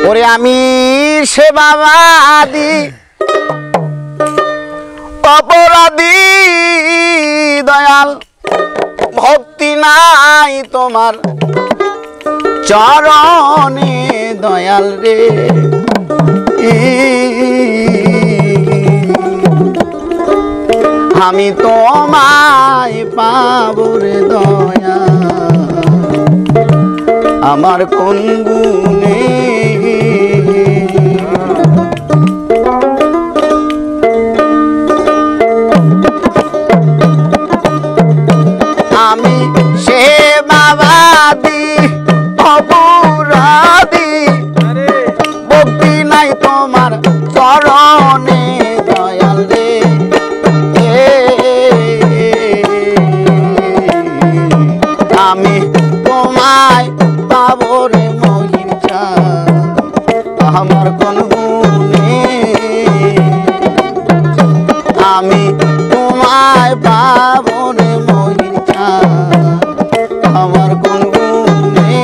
ওরে আমি সেবাবাদী অপরাধী দয়াল, ভক্তি নাই তোমার চরণে দয়াল রে। আমি তোমায় পাবো রে দয়া, আমার কোন গুণে। আমি সেবাবাদী অপরাধী, ভক্তি নাই তোমার চরণে দয়াল রে। আমি তোমায় পাবো রে মহিন চাঁদ, আমার কোন গুণে। আমি তোমায় পাবো রে মহিন চাঁদ, আমার কোন গুণে।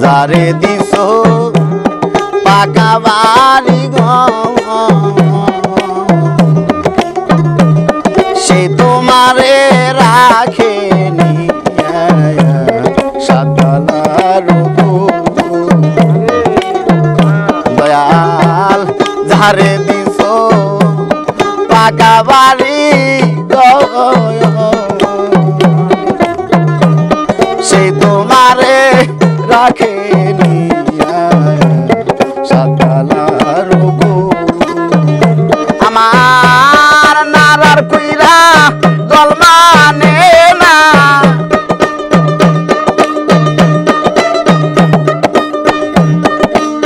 যারে দিছো পাকা বাড়ি সে তোমারে রাখেনি সাতলার দয়াল। যারে দিছো পাকা বাড়ি সে তোমারে রাখেনি সাতলার আমার নারার কুইরা জল মানে না।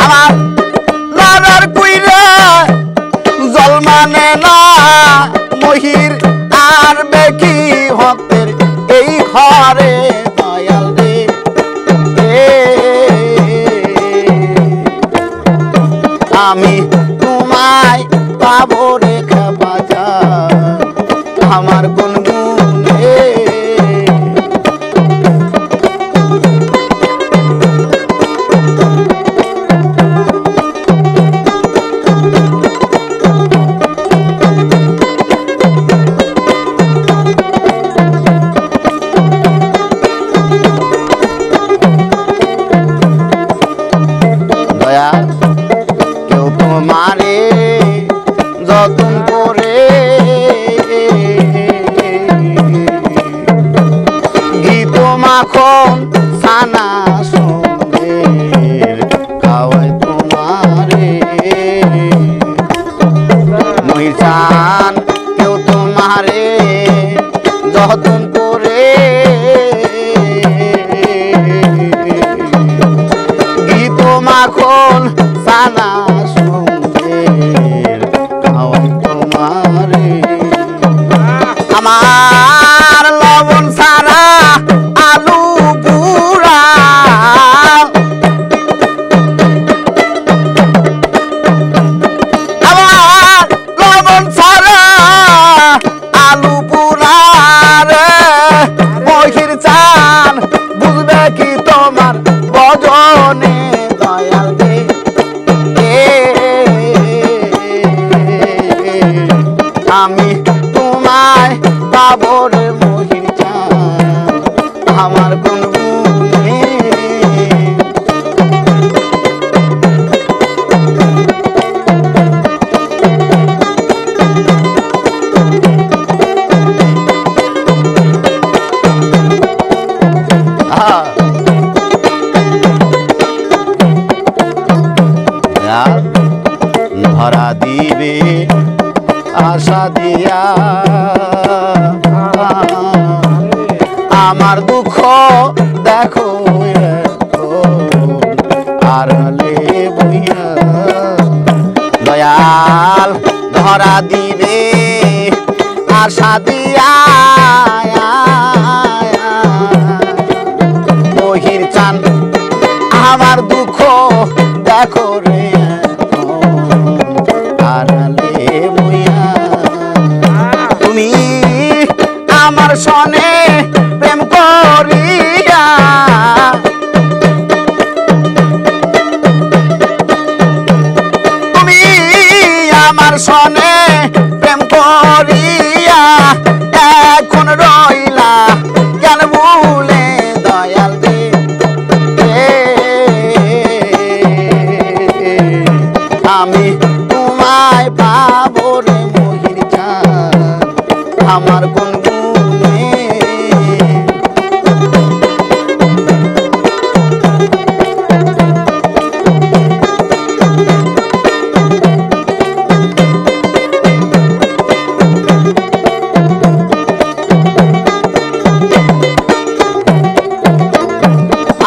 আমার নারার কুইরা জল মানে না, মহির আর বেকি ভক্তের এই ঘরে দয়াল রে। আমি তোমায় পাবো রেখা বাজার, আমার কোন গুণে। দয়া কেউ তোমারে যতন করে গীত মাখন সানা সঙ্গে খাওয়াই তোমারে মহিষান। কেউ তোমারে যতন করে গীত মাখন সানা সঙ্গে খাওয়াই তোমারে। আমার লবণ সারা আলু পুরা, আমার লবণ সারা আলু পুরা রে মহির চান, বুঝবে কি তোমার ভজনে দয়াল রে। আমি তোমায় পাবো রে মহিন চাঁদ, আমার কোন গুণে। ধরা দিবে আশা দিয়া আমার দুঃখ দেখো আড়ালে বইয়া দয়াল। ধরা পাহারা দিবে আশা দিয়া মহির চান আমার দুঃখ দেখো রে আড়ালে বইয়া তুমি আমার সনে প্রেম করিয়া তুমি আমার সনে প্রেম করিয়া এখন রইলা কেন ভুলে দয়াল রে আমি তোমায় পাবো রে মহির চাঁদ আমার কোন গুণে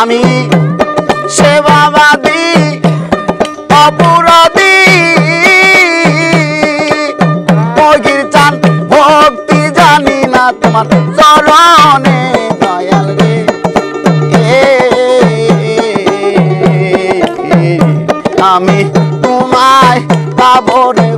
আমি সেবাবাদী অপরাধী মহির চান ভক্তি জানি না তোমার চরণে দয়াল রে আমি তোমায় পাবো রে